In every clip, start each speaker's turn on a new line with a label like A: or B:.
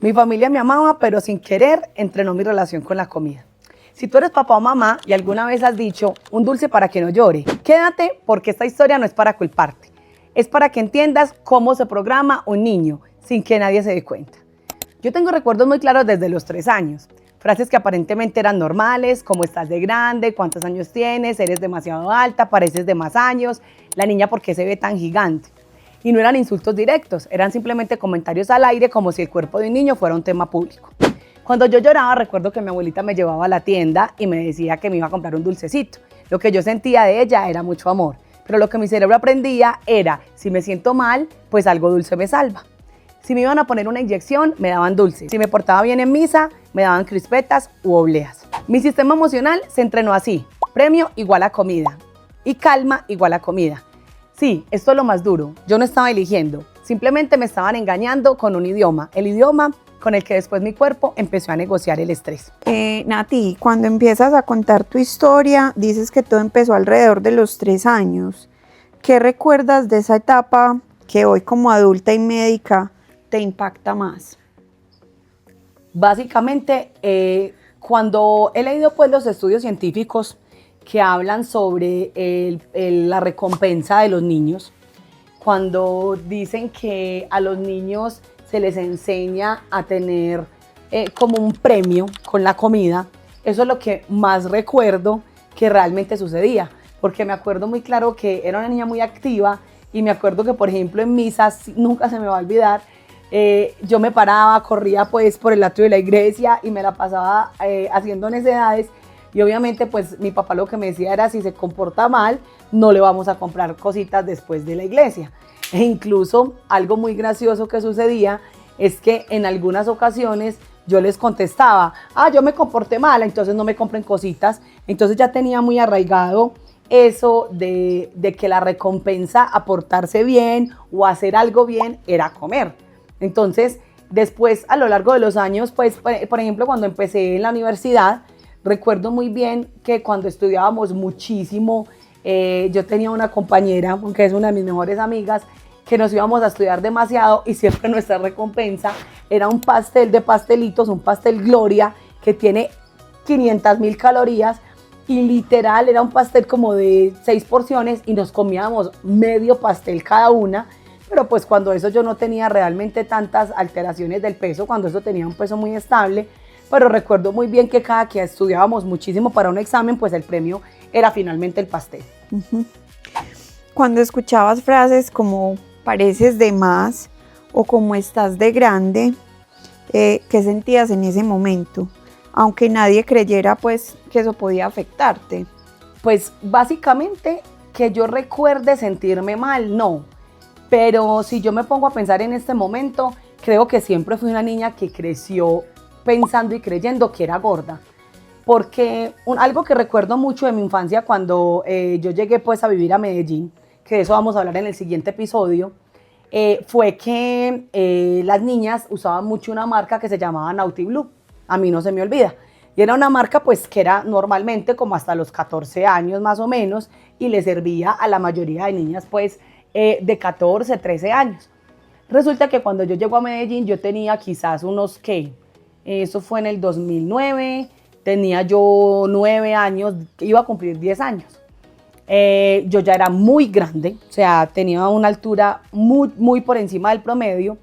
A: Mi familia me amaba, pero sin querer entrenó mi relación con la comida. Si tú eres papá o mamá y alguna vez has dicho un dulce para que no llore, quédate porque esta historia no es para culparte. Es para que entiendas cómo se programa un niño sin que nadie se dé cuenta. Yo tengo recuerdos muy claros desde los 3 años. Frases que aparentemente eran normales, como estás de grande, cuántos años tienes, eres demasiado alta, pareces de más años, la niña por qué se ve tan gigante. Y no eran insultos directos, eran simplemente comentarios al aire como si el cuerpo de un niño fuera un tema público. Cuando yo lloraba, recuerdo que mi abuelita me llevaba a la tienda y me decía que me iba a comprar un dulcecito. Lo que yo sentía de ella era mucho amor, pero lo que mi cerebro aprendía era, si me siento mal, pues algo dulce me salva. Si me iban a poner una inyección, me daban dulces. Si me portaba bien en misa, me daban crispetas u obleas. Mi sistema emocional se entrenó así: premio igual a comida y calma igual a comida. Sí, esto es lo más duro. Yo no estaba eligiendo, simplemente me estaban engañando con un idioma, el idioma con el que después mi cuerpo empezó a negociar el estrés.
B: Nati, cuando empiezas a contar tu historia, dices que todo empezó alrededor de los 3 años. ¿Qué recuerdas de esa etapa que hoy como adulta y médica te impacta más?
A: Básicamente, cuando he leído pues los estudios científicos que hablan sobre la recompensa de los niños, cuando dicen que a los niños se les enseña a tener como un premio con la comida, eso es lo que más recuerdo que realmente sucedía, porque me acuerdo muy claro que era una niña muy activa y me acuerdo que, por ejemplo, en misas, nunca se me va a olvidar, yo me paraba, corría pues por el atrio de la iglesia y me la pasaba haciendo necedades. Y obviamente pues mi papá lo que me decía era, si se comporta mal, no le vamos a comprar cositas después de la iglesia. E incluso algo muy gracioso que sucedía es que en algunas ocasiones yo les contestaba, yo me comporté mal, entonces no me compren cositas. Entonces ya tenía muy arraigado eso de que la recompensa a portarse bien o hacer algo bien era comer. Entonces después, a lo largo de los años, pues por ejemplo cuando empecé en la universidad, recuerdo muy bien que cuando estudiábamos muchísimo, yo tenía una compañera, que es una de mis mejores amigas, que nos íbamos a estudiar demasiado y siempre nuestra recompensa era un pastel de pastelitos, un pastel Gloria, que tiene 500.000 calorías y literal era un pastel como de 6 porciones y nos comíamos medio pastel cada una. Pero pues cuando eso yo no tenía realmente tantas alteraciones del peso, cuando eso tenía un peso muy estable. Pero recuerdo muy bien que cada que estudiábamos muchísimo para un examen, pues el premio era finalmente el pastel.
B: Cuando escuchabas frases como pareces de más o como estás de grande, ¿qué sentías en ese momento? Aunque nadie creyera pues que eso podía afectarte.
A: Pues básicamente que yo recuerde sentirme mal, no. Pero si yo me pongo a pensar en este momento, creo que siempre fui una niña que creció pensando y creyendo que era gorda, porque algo que recuerdo mucho de mi infancia cuando yo llegué pues a vivir a Medellín, que de eso vamos a hablar en el siguiente episodio, fue que las niñas usaban mucho una marca que se llamaba Naughty Blue, a mí no se me olvida, y era una marca pues que era normalmente como hasta los 14 años más o menos y le servía a la mayoría de niñas pues de 14, 13 años. Resulta que cuando yo llego a Medellín yo tenía quizás unos, ¿qué? Eso fue en el 2009, tenía yo 9 años, iba a cumplir 10 años. Yo ya era muy grande, o sea, tenía una altura muy por encima del promedio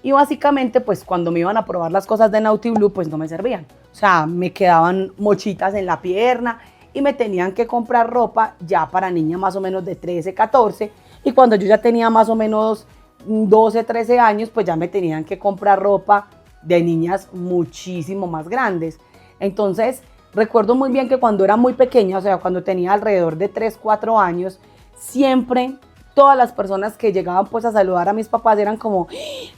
A: y básicamente pues cuando me iban a probar las cosas de Naughty Blue pues no me servían. O sea, me quedaban mochitas en la pierna y me tenían que comprar ropa ya para niñas más o menos de 13, 14 y cuando yo ya tenía más o menos 12, 13 años pues ya me tenían que comprar ropa de niñas muchísimo más grandes. Entonces recuerdo muy bien que cuando era muy pequeña, o sea, cuando tenía alrededor de 3, 4 años, siempre todas las personas que llegaban pues a saludar a mis papás eran como,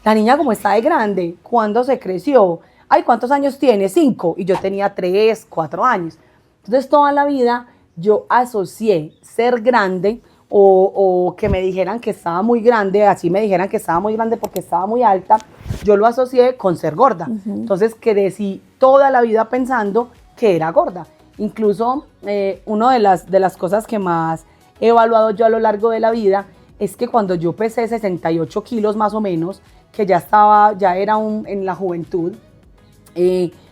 A: la niña como está de grande, ¿cuándo se creció? Ay, ¿cuántos años tiene? 5, y yo tenía 3, 4 años. Entonces toda la vida yo asocié ser grande o que me dijeran que estaba muy grande, así me dijeran que estaba muy grande porque estaba muy alta, yo lo asocié con ser gorda. Entonces crecí toda la vida pensando que era gorda. Incluso una de las cosas que más he evaluado yo a lo largo de la vida es que cuando yo pesé 68 kilos más o menos, que ya era en la juventud,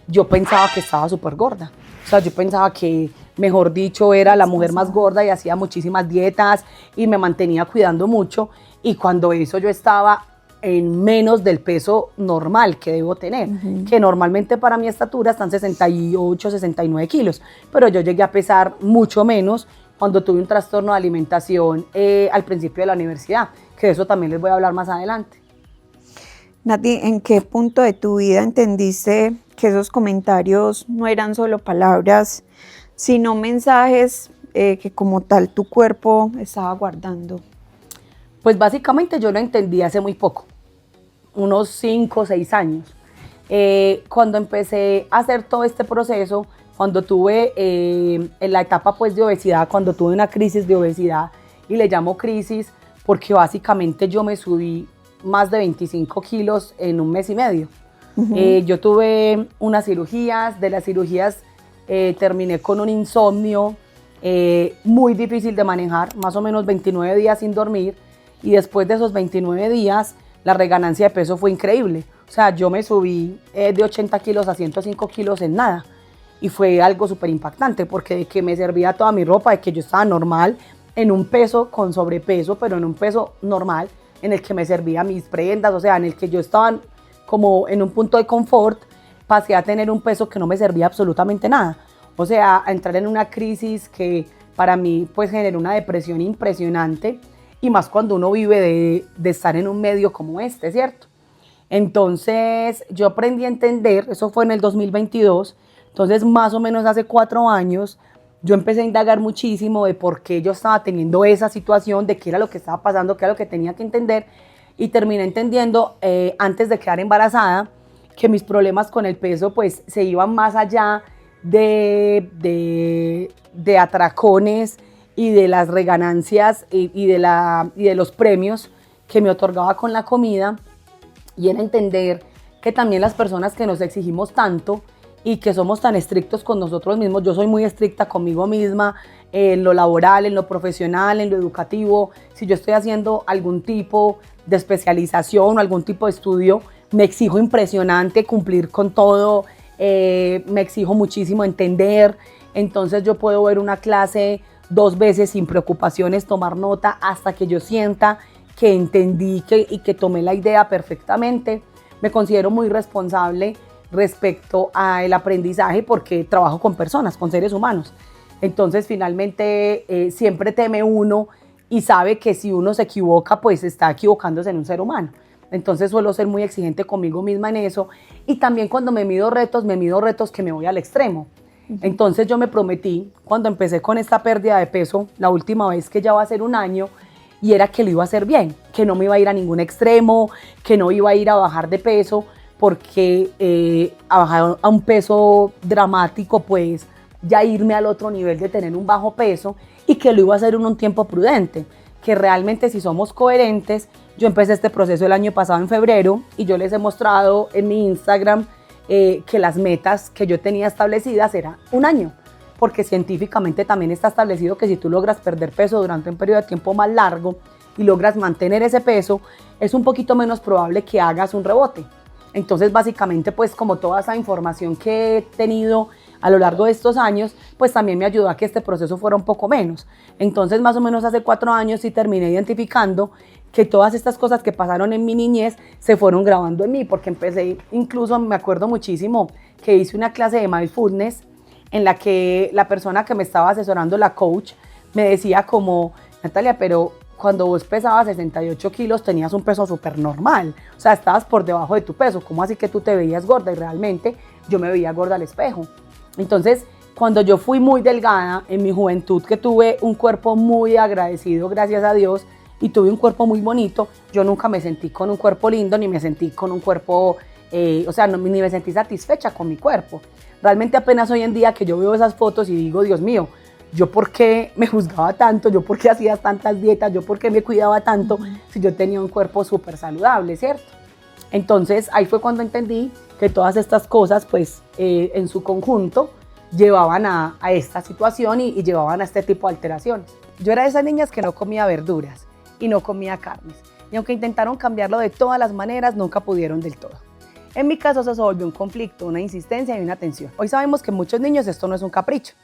A: yo pensaba que estaba súper gorda. O sea, yo pensaba que, mejor dicho, era la mujer más gorda y hacía muchísimas dietas y me mantenía cuidando mucho. Y cuando eso yo estaba en menos del peso normal que debo tener, que normalmente para mi estatura están 68, 69 kilos, pero yo llegué a pesar mucho menos cuando tuve un trastorno de alimentación al principio de la universidad, que de eso también les voy a hablar más adelante.
B: Nati, ¿en qué punto de tu vida entendiste que esos comentarios no eran solo palabras, sino mensajes que como tal tu cuerpo estaba guardando?
A: Pues básicamente yo lo entendí hace muy poco, unos 5 o 6 años. Cuando empecé a hacer todo este proceso, cuando tuve en la etapa pues de obesidad, cuando tuve una crisis de obesidad, y le llamo crisis porque básicamente yo me subí más de 25 kilos en un mes y medio. Yo tuve unas cirugías, de las cirugías terminé con un insomnio muy difícil de manejar, más o menos 29 días sin dormir, y después de esos 29 días la reganancia de peso fue increíble. O sea, yo me subí de 80 kilos a 105 kilos en nada, y fue algo súper impactante porque de que me servía toda mi ropa, de que yo estaba normal, en un peso con sobrepeso, pero en un peso normal, en el que me servía mis prendas, o sea, en el que yo estaba como en un punto de confort, pasé a tener un peso que no me servía absolutamente nada. O sea, a entrar en una crisis que para mí pues generó una depresión impresionante, y más cuando uno vive de estar en un medio como este, ¿cierto? Entonces yo aprendí a entender, eso fue en el 2022, entonces más o menos hace 4 años, yo empecé a indagar muchísimo de por qué yo estaba teniendo esa situación, de qué era lo que estaba pasando, qué era lo que tenía que entender, y terminé entendiendo antes de quedar embarazada que mis problemas con el peso pues se iban más allá de atracones y de las reganancias y de los premios que me otorgaba con la comida, y era entender que también las personas que nos exigimos tanto y que somos tan estrictos con nosotros mismos, yo soy muy estricta conmigo misma, en lo laboral, en lo profesional, en lo educativo. Si yo estoy haciendo algún tipo de especialización o algún tipo de estudio, me exijo impresionante cumplir con todo, me exijo muchísimo entender. Entonces yo puedo ver una clase 2 veces sin preocupaciones, tomar nota hasta que yo sienta que entendí y que tomé la idea perfectamente. Me considero muy responsable respecto al aprendizaje porque trabajo con personas, con seres humanos. Entonces finalmente siempre teme uno y sabe que si uno se equivoca, pues está equivocándose en un ser humano. Entonces suelo ser muy exigente conmigo misma en eso, y también cuando me mido retos que me voy al extremo. Entonces yo me prometí, cuando empecé con esta pérdida de peso, la última vez, que ya va a ser 1 año, y era que lo iba a hacer bien, que no me iba a ir a ningún extremo, que no iba a ir a bajar de peso, porque a bajar a un peso dramático, pues ya irme al otro nivel de tener un bajo peso, y que lo iba a hacer en un tiempo prudente, que realmente si somos coherentes. Yo empecé este proceso el año pasado en febrero, y yo les he mostrado en mi Instagram que las metas que yo tenía establecidas eran 1 año, porque científicamente también está establecido que si tú logras perder peso durante un periodo de tiempo más largo y logras mantener ese peso, es un poquito menos probable que hagas un rebote. Entonces básicamente pues como toda esa información que he tenido a lo largo de estos años, pues también me ayudó a que este proceso fuera un poco menos. Entonces más o menos hace 4 años sí terminé identificando que todas estas cosas que pasaron en mi niñez se fueron grabando en mí, porque empecé, incluso me acuerdo muchísimo que hice una clase de mindfulness en la que la persona que me estaba asesorando, la coach, me decía como: Natalia, pero cuando vos pesabas 68 kilos tenías un peso súper normal, o sea, estabas por debajo de tu peso, ¿cómo así que tú te veías gorda? Y realmente yo me veía gorda al espejo. Entonces, cuando yo fui muy delgada en mi juventud, que tuve un cuerpo muy agradecido, gracias a Dios, y tuve un cuerpo muy bonito, yo nunca me sentí con un cuerpo lindo, ni me sentí con un cuerpo, o sea, ni me sentí satisfecha con mi cuerpo. Realmente apenas hoy en día que yo veo esas fotos y digo, Dios mío, ¿yo por qué me juzgaba tanto? ¿Yo por qué hacía tantas dietas? ¿Yo por qué me cuidaba tanto si yo tenía un cuerpo súper saludable, cierto? Entonces ahí fue cuando entendí que todas estas cosas, pues en su conjunto, llevaban a esta situación y llevaban a este tipo de alteraciones. Yo era de esas niñas que no comía verduras y no comía carnes. y aunque intentaron cambiarlo de todas las maneras, nunca pudieron del todo. En mi caso eso se volvió un conflicto, una insistencia y una tensión. Hoy sabemos que en muchos niños esto no es un capricho.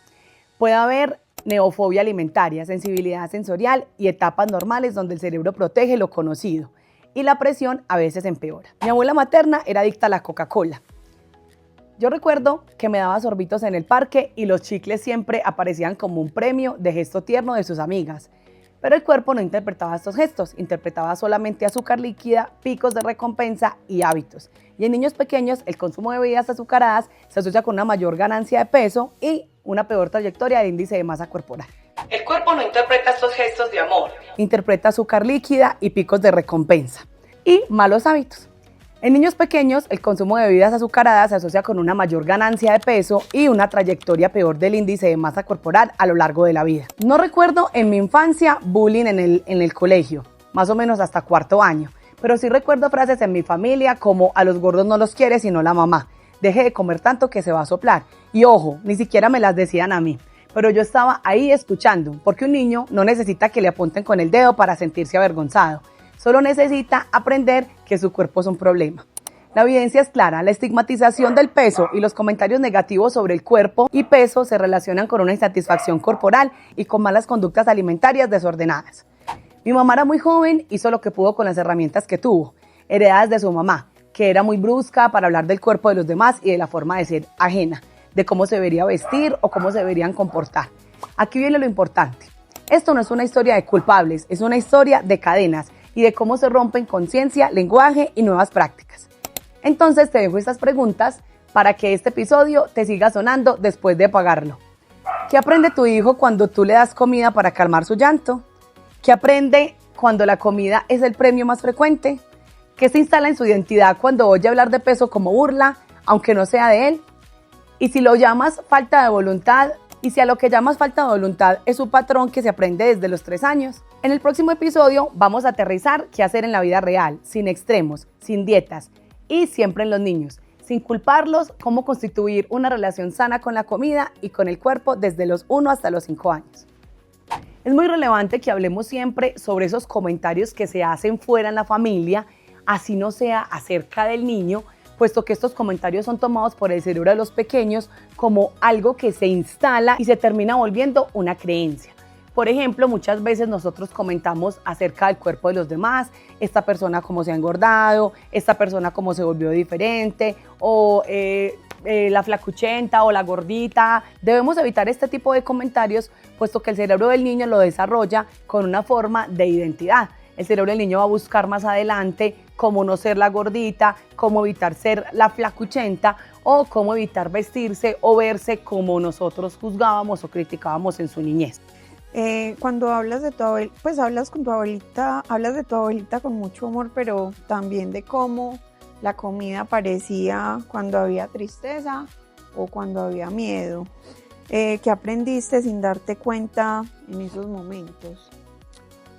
A: Puede haber neofobia alimentaria, sensibilidad sensorial y etapas normales donde el cerebro protege lo conocido y la presión a veces empeora. Mi abuela materna era adicta a la Coca-Cola. Yo recuerdo que me daba sorbitos en el parque y los chicles siempre aparecían como un premio de gesto tierno de sus amigas. Pero el cuerpo no interpretaba estos gestos, interpretaba solamente azúcar líquida, picos de recompensa y hábitos. Y en niños pequeños el consumo de bebidas azucaradas se asocia con una mayor ganancia de peso y una peor trayectoria del índice de masa corporal. El cuerpo no interpreta estos gestos de amor, interpreta azúcar líquida y picos de recompensa y malos hábitos. En niños pequeños, el consumo de bebidas azucaradas se asocia con una mayor ganancia de peso y una trayectoria peor del índice de masa corporal a lo largo de la vida. No recuerdo en mi infancia bullying en el colegio, más o menos hasta cuarto año, pero sí recuerdo frases en mi familia como a los gordos no los quiere sino la mamá, deje de comer tanto que se va a soplar. Y ojo, ni siquiera me las decían a mí, pero yo estaba ahí escuchando, porque un niño no necesita que le apunten con el dedo para sentirse avergonzado. Solo necesita aprender que su cuerpo es un problema. La evidencia es clara, la estigmatización del peso y los comentarios negativos sobre el cuerpo y peso se relacionan con una insatisfacción corporal y con malas conductas alimentarias desordenadas. Mi mamá era muy joven, hizo lo que pudo con las herramientas que tuvo, heredadas de su mamá, que era muy brusca para hablar del cuerpo de los demás y de la forma de ser ajena, de cómo se debería vestir o cómo se deberían comportar. Aquí viene lo importante. Esto no es una historia de culpables, es una historia de cadenas y de cómo se rompen conciencia, lenguaje y nuevas prácticas. Entonces te dejo estas preguntas para que este episodio te siga sonando después de apagarlo. ¿Qué aprende tu hijo cuando tú le das comida para calmar su llanto? ¿Qué aprende cuando la comida es el premio más frecuente? ¿Qué se instala en su identidad cuando oye hablar de peso como burla, aunque no sea de él? Y si lo llamas falta de voluntad, y si a lo que llamas falta de voluntad es un patrón que se aprende desde los 3 años. En el próximo episodio vamos a aterrizar qué hacer en la vida real, sin extremos, sin dietas y siempre en los niños, sin culparlos, cómo constituir una relación sana con la comida y con el cuerpo desde los 1 hasta los 5 años. Es muy relevante que hablemos siempre sobre esos comentarios que se hacen fuera en la familia, así no sea acerca del niño, puesto que estos comentarios son tomados por el cerebro de los pequeños como algo que se instala y se termina volviendo una creencia. Por ejemplo, muchas veces nosotros comentamos acerca del cuerpo de los demás, esta persona cómo se ha engordado, esta persona cómo se volvió diferente, o la flacuchenta o la gordita. Debemos evitar este tipo de comentarios, puesto que el cerebro del niño lo desarrolla con una forma de identidad. El cerebro del niño va a buscar más adelante cómo no ser la gordita, cómo evitar ser la flacuchenta o cómo evitar vestirse o verse como nosotros juzgábamos o criticábamos en su niñez.
B: Cuando hablas de tu abuelita, pues hablas de tu abuelita con mucho amor, pero también de cómo la comida aparecía cuando había tristeza o cuando había miedo. ¿Qué aprendiste sin darte cuenta en esos momentos?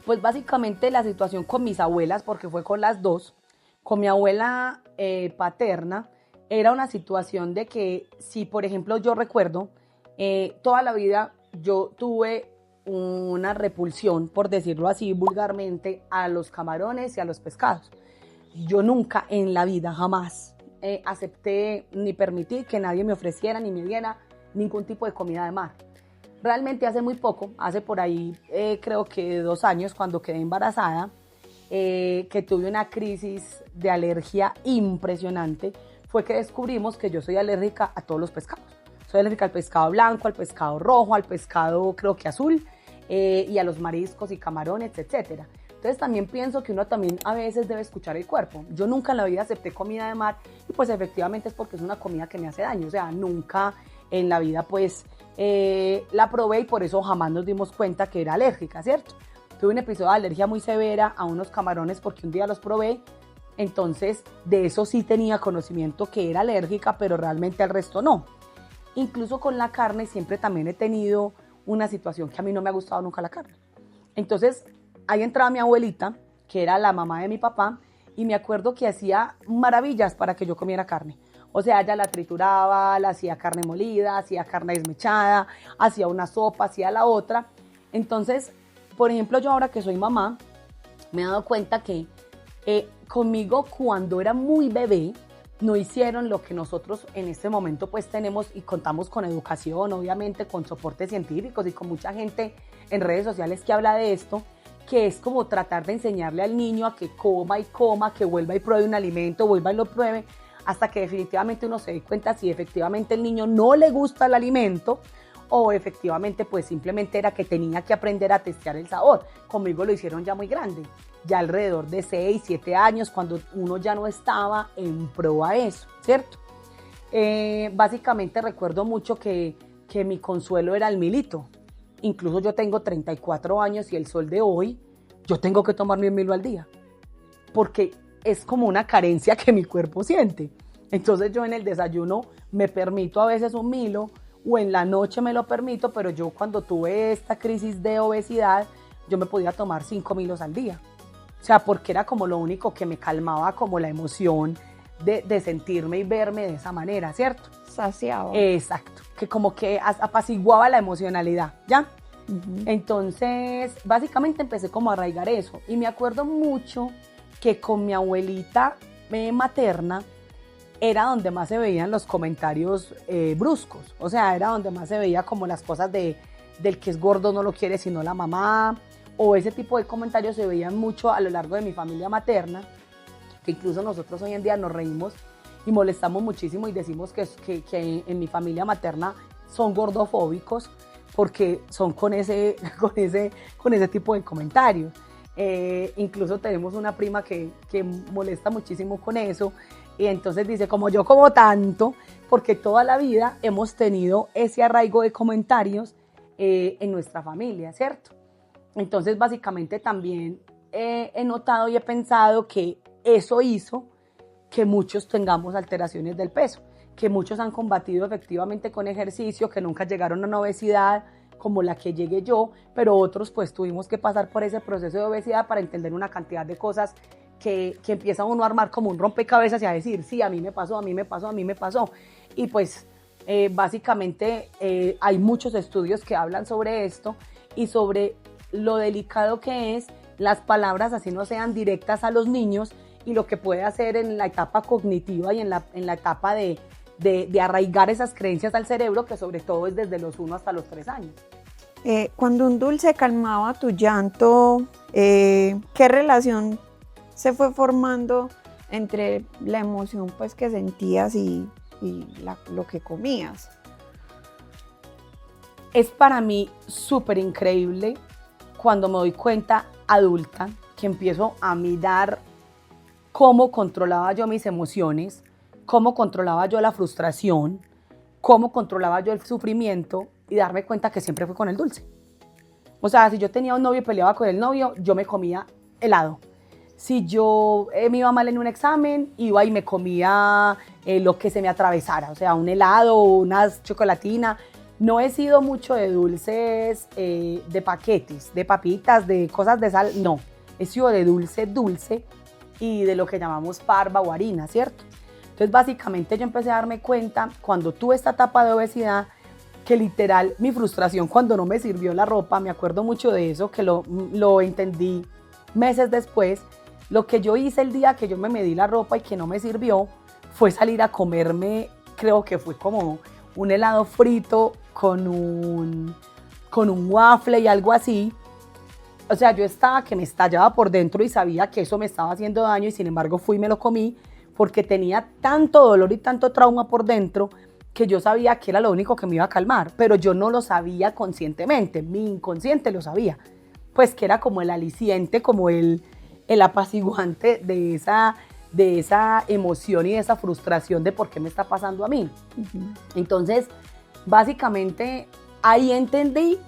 A: Pues básicamente la situación con mis abuelas, porque fue con las dos, con mi abuela paterna, era una situación de que si, por ejemplo, yo recuerdo, toda la vida yo tuve una repulsión, por decirlo así vulgarmente, a los camarones y a los pescados. Yo nunca en la vida, jamás, acepté ni permití que nadie me ofreciera ni me diera ningún tipo de comida de mar. Realmente hace muy poco, hace por ahí creo que 2 años, cuando quedé embarazada, que tuve una crisis de alergia impresionante, fue que descubrimos que yo soy alérgica a todos los pescados. Soy alérgica al pescado blanco, al pescado rojo, al pescado creo que azul, y a los mariscos y camarones, etcétera. Entonces también pienso que uno también a veces debe escuchar el cuerpo. Yo nunca en la vida acepté comida de mar y pues efectivamente es porque es una comida que me hace daño. O sea, nunca en la vida pues la probé y por eso jamás nos dimos cuenta que era alérgica, ¿cierto? Tuve un episodio de alergia muy severa a unos camarones porque un día los probé. Entonces de eso sí tenía conocimiento que era alérgica, pero realmente al resto no. Incluso con la carne siempre también he tenido una situación que a mí no me ha gustado nunca la carne. Entonces ahí entraba mi abuelita, que era la mamá de mi papá, y me acuerdo que hacía maravillas para que yo comiera carne. O sea, ella la trituraba, la hacía carne molida, hacía carne desmechada, hacía una sopa, hacía la otra. Entonces, por ejemplo, yo ahora que soy mamá, me he dado cuenta que conmigo cuando era muy bebé, no hicieron lo que nosotros en este momento pues tenemos y contamos con educación, obviamente con soportes científicos y con mucha gente en redes sociales que habla de esto, que es como tratar de enseñarle al niño a que coma y coma, que vuelva y pruebe un alimento, vuelva y lo pruebe, hasta que definitivamente uno se dé cuenta si efectivamente el niño no le gusta el alimento o efectivamente pues simplemente era que tenía que aprender a testear el sabor. Conmigo lo hicieron ya muy grande, ya alrededor de 6, 7 años, cuando uno ya no estaba en pro a eso, ¿cierto? Básicamente recuerdo mucho que mi consuelo era el milito. Incluso yo tengo 34 años y el sol de hoy, yo tengo que tomarme un milo al día, porque es como una carencia que mi cuerpo siente. Entonces yo en el desayuno me permito a veces un milo, o en la noche me lo permito, pero yo cuando tuve esta crisis de obesidad, yo me podía tomar 5 milos al día. O sea, porque era como lo único que me calmaba como la emoción de sentirme y verme de esa manera, ¿cierto?
B: Saciado.
A: Exacto, que como que apaciguaba la emocionalidad, ¿ya? Uh-huh. Entonces, básicamente empecé como a arraigar eso. Y me acuerdo mucho que con mi abuelita materna, era donde más se veían los comentarios bruscos, o sea, era donde más se veía como las cosas del que es gordo no lo quiere sino la mamá, o ese tipo de comentarios se veían mucho a lo largo de mi familia materna, que incluso nosotros hoy en día nos reímos y molestamos muchísimo y decimos que en mi familia materna son gordofóbicos porque son con ese tipo de comentarios. Incluso tenemos una prima que molesta muchísimo con eso. Y entonces dice, como yo como tanto, porque toda la vida hemos tenido ese arraigo de comentarios en nuestra familia, ¿cierto? Entonces, básicamente también he notado y he pensado que eso hizo que muchos tengamos alteraciones del peso, que muchos han combatido efectivamente con ejercicio, que nunca llegaron a una obesidad como la que llegué yo, pero otros pues tuvimos que pasar por ese proceso de obesidad para entender una cantidad de cosas que empieza uno a armar como un rompecabezas y a decir, sí, a mí me pasó. Y pues básicamente hay muchos estudios que hablan sobre esto y sobre lo delicado que es las palabras, así no sean directas a los niños, y lo que puede hacer en la etapa cognitiva y en la etapa de arraigar esas creencias al cerebro, que sobre todo es desde los 1 hasta los 3 años.
B: Cuando un dulce calmaba tu llanto, ¿qué relación se fue formando entre la emoción pues que sentías y lo que comías?
A: Es para mí súper increíble cuando me doy cuenta adulta que empiezo a mirar cómo controlaba yo mis emociones, cómo controlaba yo la frustración, cómo controlaba yo el sufrimiento y darme cuenta que siempre fue con el dulce. O sea, si yo tenía un novio y peleaba con el novio, yo me comía helado. Si yo me iba mal en un examen, iba y me comía lo que se me atravesara, o sea, un helado, una chocolatina. No he sido mucho de dulces, de paquetes, de papitas, de cosas de sal, no. He sido de dulce y de lo que llamamos parva o harina, ¿cierto? Entonces, básicamente yo empecé a darme cuenta, cuando tuve esta etapa de obesidad, que literal mi frustración cuando no me sirvió la ropa, me acuerdo mucho de eso, que lo entendí meses después. Lo que yo hice el día que yo me medí la ropa y que no me sirvió fue salir a comerme, creo que fue como un helado frito con un waffle y algo así. O sea, yo estaba que me estallaba por dentro y sabía que eso me estaba haciendo daño y sin embargo fui y me lo comí porque tenía tanto dolor y tanto trauma por dentro que yo sabía que era lo único que me iba a calmar, pero yo no lo sabía conscientemente, mi inconsciente lo sabía, pues que era como el aliciente, como el apaciguante de esa emoción y de esa frustración de por qué me está pasando a mí. Uh-huh. Entonces, básicamente, ahí entendí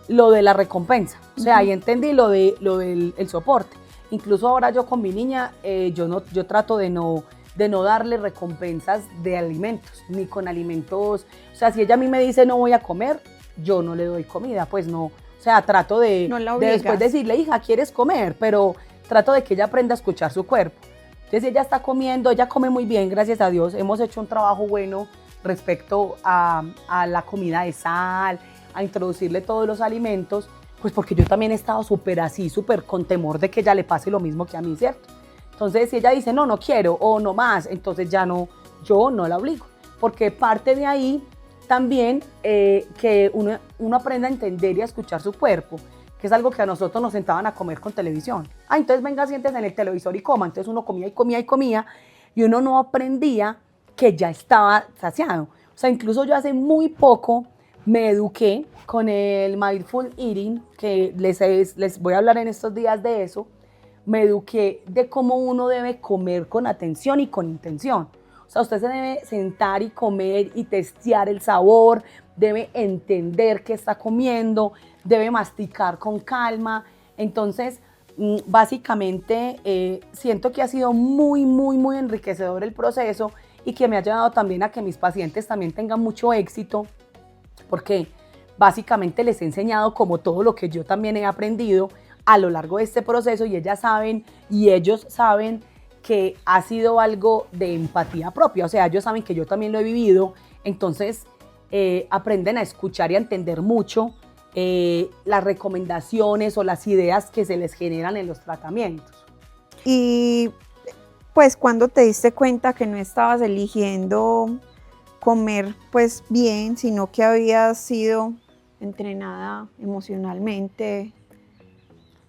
A: lo de la recompensa, o sea, ahí entendí lo del soporte. Incluso ahora yo con mi niña, yo trato de no darle recompensas de alimentos, ni con alimentos, o sea, si ella a mí me dice no voy a comer, yo no le doy comida, pues no, o sea, trato de después decirle, hija, ¿quieres comer? Pero trato de que ella aprenda a escuchar su cuerpo. Entonces ella está comiendo, ella come muy bien, gracias a Dios, hemos hecho un trabajo bueno respecto a la comida de sal, a introducirle todos los alimentos, Pues porque yo también he estado súper así, súper con temor de que ella le pase lo mismo que a mí, ¿cierto? Entonces, si ella dice, no, no quiero o no más, entonces ya no, yo no la obligo. Porque parte de ahí también que uno aprenda a entender y a escuchar su cuerpo, que es algo que a nosotros nos sentaban a comer con televisión. Ah, entonces venga, siéntese en el televisor y coma. Entonces uno comía y comía y comía y uno no aprendía que ya estaba saciado. O sea, incluso yo hace muy poco me eduqué con el Mindful Eating, que les voy a hablar en estos días de eso. Me eduqué de cómo uno debe comer con atención y con intención. O sea, usted se debe sentar y comer y testear el sabor, debe entender qué está comiendo, debe masticar con calma. Entonces, básicamente, siento que ha sido muy, muy, muy enriquecedor el proceso y que me ha llevado también a que mis pacientes también tengan mucho éxito, porque básicamente les he enseñado como todo lo que yo también he aprendido a lo largo de este proceso y ellas saben y ellos saben que ha sido algo de empatía propia, o sea, ellos saben que yo también lo he vivido, entonces aprenden a escuchar y a entender mucho las recomendaciones o las ideas que se les generan en los tratamientos.
B: Y pues cuando te diste cuenta que no estabas eligiendo comer pues bien, sino que habías sido entrenada emocionalmente.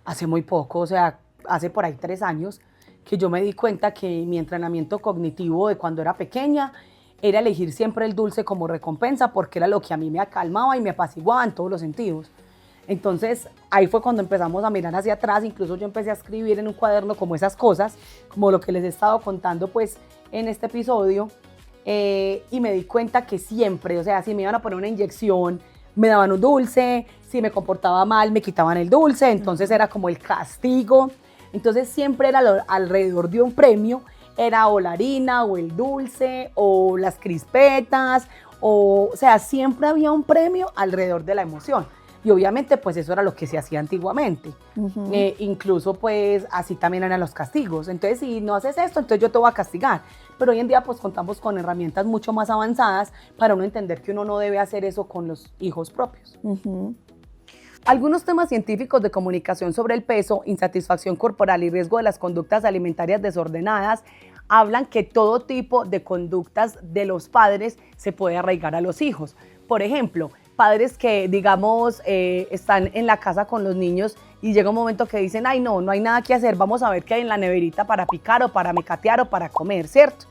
A: Hace muy poco, o sea, hace por ahí 3 años, que yo me di cuenta que mi entrenamiento cognitivo de cuando era pequeña era elegir siempre el dulce como recompensa porque era lo que a mí me acalmaba y me apaciguaba en todos los sentidos. Entonces ahí fue cuando empezamos a mirar hacia atrás, incluso yo empecé a escribir en un cuaderno como esas cosas, como lo que les he estado contando pues en este episodio, y me di cuenta que siempre, o sea, si me iban a poner una inyección, me daban un dulce, si me comportaba mal, me quitaban el dulce, entonces era como el castigo. Entonces siempre era alrededor de un premio, era o la harina, o el dulce, o las crispetas, o sea, siempre había un premio alrededor de la emoción. Y obviamente pues eso era lo que se hacía antiguamente. Incluso pues así también eran los castigos. Entonces si no haces esto, entonces yo te voy a castigar. Pero hoy en día pues contamos con herramientas mucho más avanzadas para uno entender que uno no debe hacer eso con los hijos propios. Algunos temas científicos de comunicación sobre el peso, insatisfacción corporal y riesgo de las conductas alimentarias desordenadas hablan que todo tipo de conductas de los padres se puede arraigar a los hijos. Por ejemplo, padres que, digamos, están en la casa con los niños y llega un momento que dicen, ay, no, no hay nada que hacer, vamos a ver qué hay en la neverita para picar o para mecatear o para comer, ¿cierto?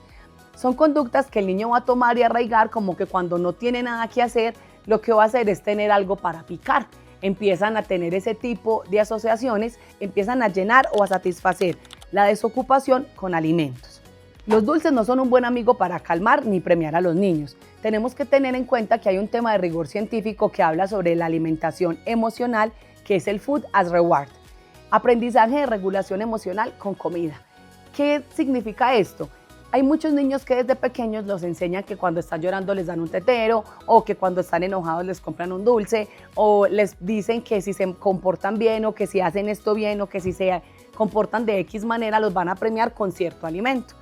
A: Son conductas que el niño va a tomar y arraigar como que cuando no tiene nada que hacer, lo que va a hacer es tener algo para picar. Empiezan a tener ese tipo de asociaciones, empiezan a llenar o a satisfacer la desocupación con alimentos. Los dulces no son un buen amigo para calmar ni premiar a los niños. Tenemos que tener en cuenta que hay un tema de rigor científico que habla sobre la alimentación emocional, que es el Food as Reward. Aprendizaje de regulación emocional con comida. ¿Qué significa esto? Hay muchos niños que desde pequeños los enseñan que cuando están llorando les dan un tetero, o que cuando están enojados les compran un dulce, o les dicen que si se comportan bien, o que si hacen esto bien, o que si se comportan de X manera los van a premiar con cierto alimento.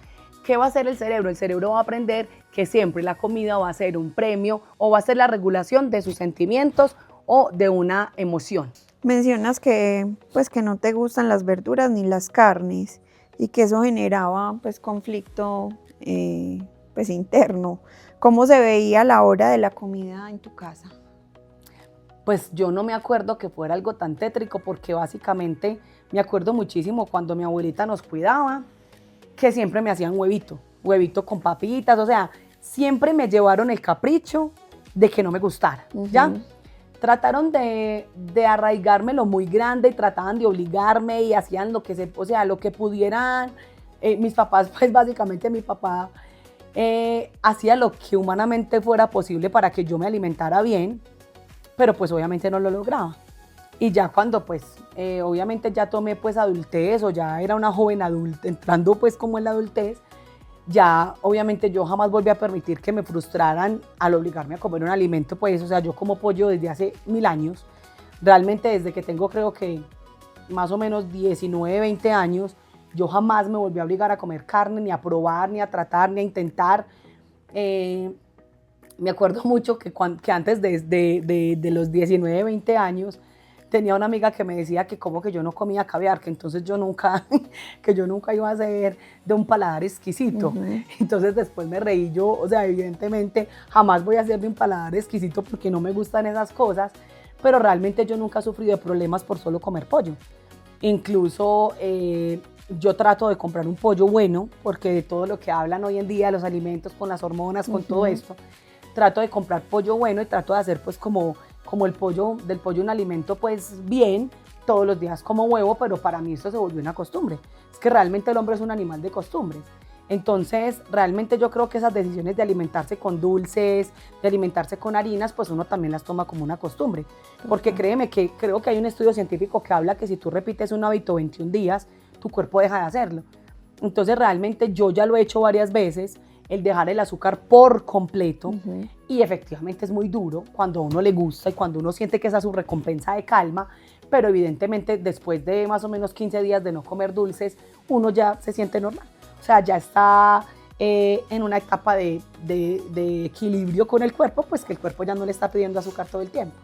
A: ¿Qué va a hacer el cerebro? El cerebro va a aprender que siempre la comida va a ser un premio o va a ser la regulación de sus sentimientos o de una emoción.
B: Mencionas que, pues, que no te gustan las verduras ni las carnes y que eso generaba pues, conflicto pues, interno. ¿Cómo se veía la hora de la comida en tu casa?
A: Pues yo no me acuerdo que fuera algo tan tétrico porque básicamente me acuerdo muchísimo cuando mi abuelita nos cuidaba, que siempre me hacían huevito con papitas, o sea, siempre me llevaron el capricho de que no me gustara, ¿ya? Trataron de arraigármelo muy grande y trataban de obligarme y hacían lo que lo que pudieran. Mis papás, pues básicamente mi papá hacía lo que humanamente fuera posible para que yo me alimentara bien, pero pues obviamente no lo lograba. Y ya cuando pues obviamente ya tomé pues adultez o ya era una joven adulta, entrando pues como en la adultez, ya obviamente yo jamás volví a permitir que me frustraran al obligarme a comer un alimento, pues o sea, yo como pollo desde hace 1000 años, realmente desde que tengo creo que más o menos 19, 20 años, yo jamás me volví a obligar a comer carne, ni a probar, ni a tratar, ni a intentar. Me acuerdo mucho que antes de los 19, 20 años, tenía una amiga que me decía que como que yo no comía caviar, que entonces yo nunca, que yo nunca iba a ser de un paladar exquisito. Entonces después me reí yo, o sea, evidentemente jamás voy a ser de un paladar exquisito porque no me gustan esas cosas, pero realmente yo nunca he sufrido de problemas por solo comer pollo. Incluso yo trato de comprar un pollo bueno, porque de todo lo que hablan hoy en día, los alimentos con las hormonas, con todo esto, trato de comprar pollo bueno y trato de hacer pues como el pollo, del pollo un alimento pues bien, todos los días como huevo, pero para mí esto se volvió una costumbre. Es que realmente el hombre es un animal de costumbres. Entonces, realmente yo creo que esas decisiones de alimentarse con dulces, de alimentarse con harinas, pues uno también las toma como una costumbre. Porque créeme que creo que hay un estudio científico que habla que si tú repites un hábito 21 días, tu cuerpo deja de hacerlo. Entonces, realmente yo ya lo he hecho varias veces, el dejar el azúcar por completo, y efectivamente es muy duro cuando a uno le gusta y cuando uno siente que esa es su recompensa de calma, pero evidentemente después de más o menos 15 días de no comer dulces, uno ya se siente normal. O sea, ya está en una etapa de equilibrio con el cuerpo, pues que el cuerpo ya no le está pidiendo azúcar todo el tiempo.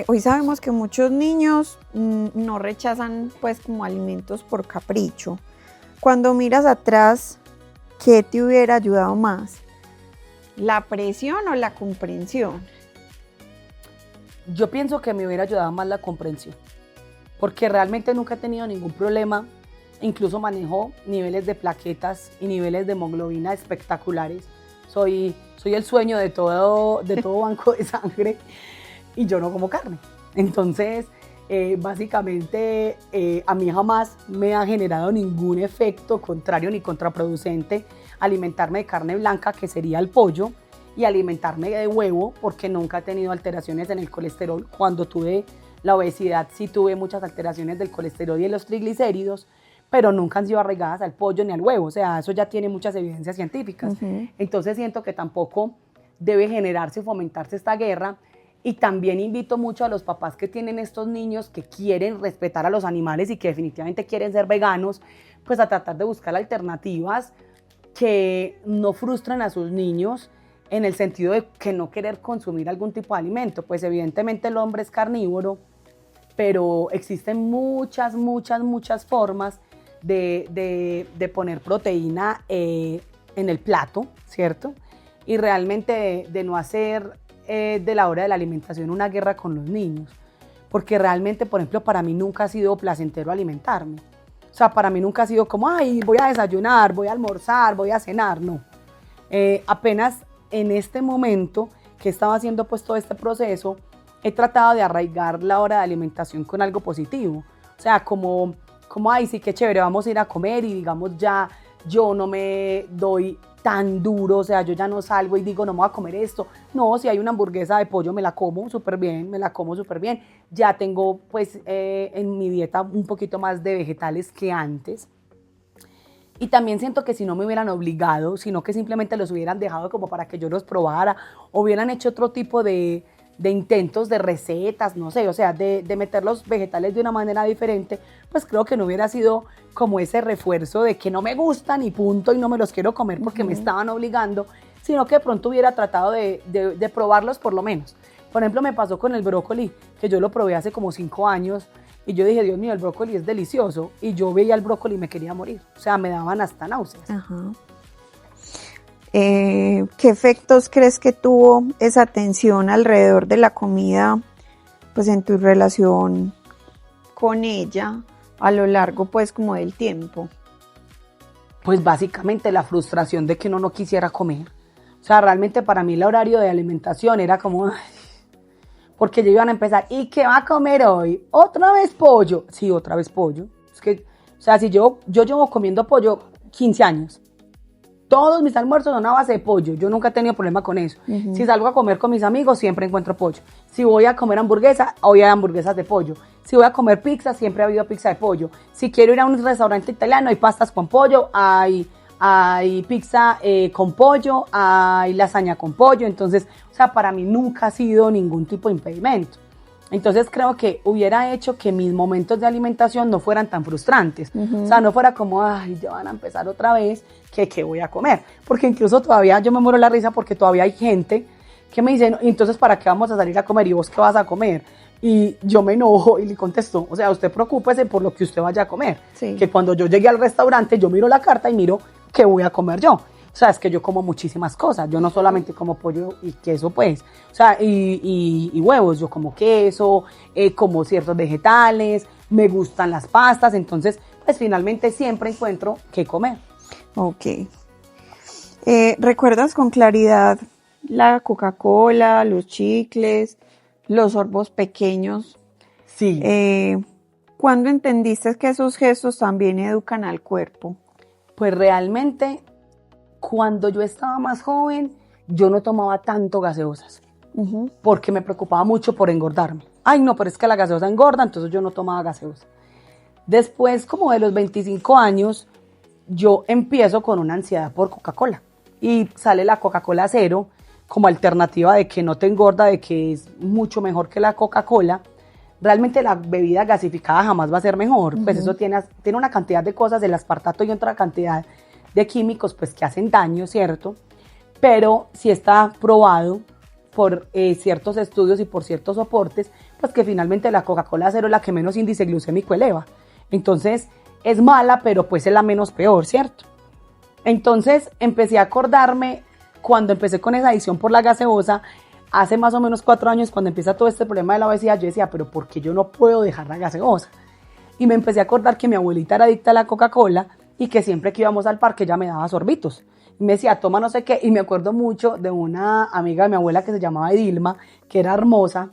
B: Hoy sabemos que muchos niños no rechazan pues como alimentos por capricho. Cuando miras atrás, ¿qué te hubiera ayudado más? ¿La presión o la comprensión?
A: Yo pienso que me hubiera ayudado más la comprensión, porque realmente nunca he tenido ningún problema. Incluso manejo niveles de plaquetas y niveles de hemoglobina espectaculares. Soy el sueño de todo banco de sangre y yo no como carne. Entonces, básicamente, a mí jamás me ha generado ningún efecto contrario ni contraproducente alimentarme de carne blanca, que sería el pollo, y alimentarme de huevo, porque nunca he tenido alteraciones en el colesterol. Cuando tuve la obesidad, sí tuve muchas alteraciones del colesterol y de los triglicéridos, pero nunca han sido arraigadas al pollo ni al huevo, o sea, eso ya tiene muchas evidencias científicas. Entonces siento que tampoco debe generarse o fomentarse esta guerra, y también invito mucho a los papás que tienen estos niños que quieren respetar a los animales y que definitivamente quieren ser veganos, pues a tratar de buscar alternativas que no frustren a sus niños en el sentido de que no querer consumir algún tipo de alimento. Pues evidentemente el hombre es carnívoro, pero existen muchas formas de poner proteína en el plato, ¿cierto? Y realmente de no hacer de la hora de la alimentación una guerra con los niños, porque realmente, por ejemplo, para mí nunca ha sido placentero alimentarme. O sea, para mí nunca ha sido como, ay, voy a desayunar, voy a almorzar, voy a cenar, no. Apenas en este momento que estaba haciendo pues todo este proceso, he tratado de arraigar la hora de alimentación con algo positivo. O sea, como ay, sí, qué chévere, vamos a ir a comer y digamos ya yo no me doy tan duro, o sea, yo ya no salgo y digo, no me voy a comer esto. No, si hay una hamburguesa de pollo, me la como súper bien, Ya tengo pues en mi dieta un poquito más de vegetales que antes. Y también siento que si no me hubieran obligado, sino que simplemente los hubieran dejado como para que yo los probara, o hubieran hecho otro tipo de intentos, de recetas, no sé, o sea, de meter los vegetales de una manera diferente, pues creo que no hubiera sido como ese refuerzo de que no me gustan y punto y no me los quiero comer porque me estaban obligando, sino que de pronto hubiera tratado de probarlos por lo menos. Por ejemplo, me pasó con el brócoli, que yo lo probé hace como 5 años y yo dije, Dios mío, el brócoli es delicioso, y yo veía el brócoli y me quería morir, o sea, me daban hasta náuseas.
B: Ajá. ¿Qué efectos crees que tuvo esa tensión alrededor de la comida, pues en tu relación con ella a lo largo pues como del tiempo?
A: Pues básicamente la frustración de que uno no quisiera comer. O sea, realmente para mí el horario de alimentación era como, ay, porque ya iban a empezar, ¿y qué va a comer hoy? ¿Otra vez pollo? Sí, otra vez pollo. Es que, o sea, si yo llevo comiendo pollo 15 años. Todos mis almuerzos son a base de pollo. Yo nunca he tenido problema con eso. Si salgo a comer con mis amigos, siempre encuentro pollo. Si voy a comer hamburguesa, hoy hay hamburguesas de pollo. Si voy a comer pizza, siempre ha habido pizza de pollo. Si quiero ir a un restaurante italiano, hay pastas con pollo, hay pizza con pollo, hay lasaña con pollo. Entonces, o sea, para mí nunca ha sido ningún tipo de impedimento. Entonces creo que hubiera hecho que mis momentos de alimentación no fueran tan frustrantes. O sea, no fuera como, ay, ya van a empezar otra vez, ¿qué voy a comer? Porque incluso todavía yo me muero la risa porque todavía hay gente que me dice, entonces, ¿para qué vamos a salir a comer? ¿Y vos qué vas a comer? Y yo me enojo y le contesto, o sea, usted preocúpese por lo que usted vaya a comer.
B: Sí.
A: Que cuando yo llegue al restaurante, yo miro la carta y miro qué voy a comer yo. O sea, es que yo como muchísimas cosas. Yo no solamente como pollo y queso, pues. O sea, y huevos. Yo como queso, como ciertos vegetales, me gustan las pastas. Entonces, pues finalmente siempre encuentro qué comer.
B: Ok. ¿Recuerdas con claridad la Coca-Cola, los chicles, los sorbos pequeños?
A: Sí.
B: ¿Cuándo entendiste que esos gestos también educan al cuerpo?
A: Pues realmente, cuando yo estaba más joven, yo no tomaba tanto gaseosas, porque me preocupaba mucho por engordarme. Ay, no, pero es que la gaseosa engorda, entonces yo no tomaba gaseosa. Después, como de los 25 años, yo empiezo con una ansiedad por Coca-Cola. Y sale la Coca-Cola Cero como alternativa de que no te engorda, de que es mucho mejor que la Coca-Cola. Realmente la bebida gasificada jamás va a ser mejor. Pues eso tiene una cantidad de cosas, el aspartato y otra cantidad de químicos pues que hacen daño, ¿cierto? Pero sí está probado por ciertos estudios y por ciertos soportes, pues que finalmente la Coca-Cola Cero es la que menos índice glucémico eleva. Entonces es mala, pero pues es la menos peor, ¿cierto? Entonces empecé a acordarme cuando empecé con esa adicción por la gaseosa, hace más o menos 4 años, cuando empieza todo este problema de la obesidad, yo decía, pero ¿por qué yo no puedo dejar la gaseosa? Y me empecé a acordar que mi abuelita era adicta a la Coca-Cola y que siempre que íbamos al parque ella me daba sorbitos. Y me decía, toma no sé qué, y me acuerdo mucho de una amiga de mi abuela que se llamaba Edilma, que era hermosa,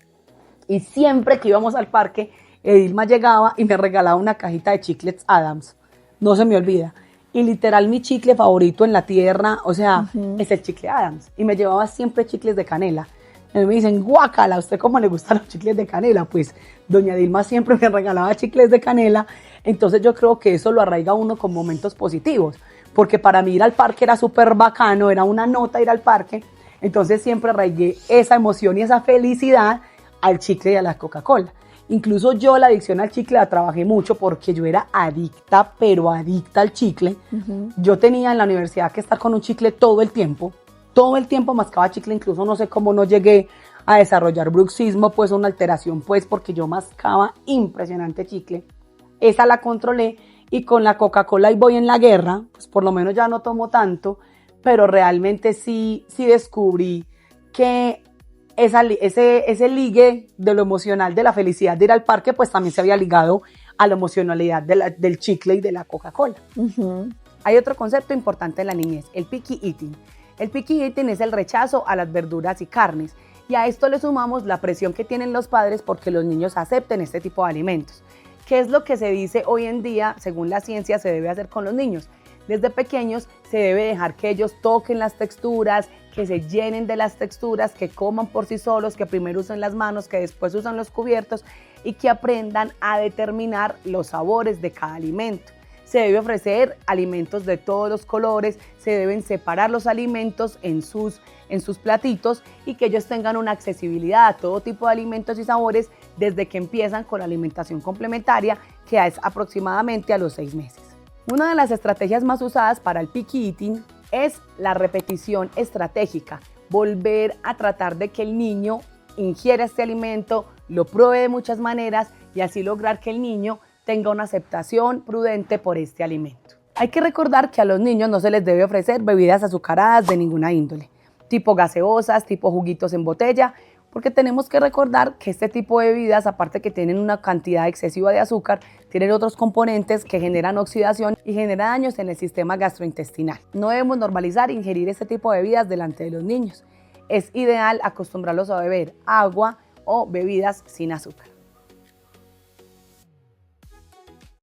A: y siempre que íbamos al parque, Edilma llegaba y me regalaba una cajita de chiclets Adams. No se me olvida. Y literal mi chicle favorito en la tierra, o sea, es el chicle Adams. Y me llevaba siempre chicles de canela. Y me dicen, guácala, ¿a usted cómo le gustan los chicles de canela? Pues doña Dilma siempre me regalaba chicles de canela. Entonces yo creo que eso lo arraiga uno con momentos positivos. Porque para mí ir al parque era súper bacano, era una nota ir al parque. Entonces siempre arraigué esa emoción y esa felicidad al chicle y a la Coca-Cola. Incluso yo la adicción al chicle la trabajé mucho porque yo era adicta, pero adicta al chicle. Yo tenía en la universidad que estar con un chicle todo el tiempo mascaba chicle, incluso no sé cómo no llegué a desarrollar bruxismo, pues una alteración, pues porque yo mascaba impresionante chicle. Esa la controlé y con la Coca-Cola y voy en la guerra, pues por lo menos ya no tomo tanto, pero realmente sí descubrí que ese ligue de lo emocional, de la felicidad de ir al parque, pues también se había ligado a la emocionalidad del chicle y de la Coca-Cola. Hay otro concepto importante en la niñez, el picky eating. El picky eating es el rechazo a las verduras y carnes, y a esto le sumamos la presión que tienen los padres porque los niños acepten este tipo de alimentos. ¿Qué es lo que se dice hoy en día, según la ciencia, se debe hacer con los niños? Desde pequeños se debe dejar que ellos toquen las texturas, que se llenen de las texturas, que coman por sí solos, que primero usen las manos, que después usen los cubiertos y que aprendan a determinar los sabores de cada alimento. Se debe ofrecer alimentos de todos los colores, se deben separar los alimentos en sus platitos y que ellos tengan una accesibilidad a todo tipo de alimentos y sabores desde que empiezan con la alimentación complementaria, que es aproximadamente a los 6 meses. Una de las estrategias más usadas para el picky eating es la repetición estratégica, volver a tratar de que el niño ingiera este alimento, lo pruebe de muchas maneras y así lograr que el niño tenga una aceptación prudente por este alimento. Hay que recordar que a los niños no se les debe ofrecer bebidas azucaradas de ninguna índole, tipo gaseosas, tipo juguitos en botella, porque tenemos que recordar que este tipo de bebidas, aparte que tienen una cantidad excesiva de azúcar, tienen otros componentes que generan oxidación y generan daños en el sistema gastrointestinal. No debemos normalizar ingerir este tipo de bebidas delante de los niños. Es ideal acostumbrarlos a beber agua o bebidas sin azúcar.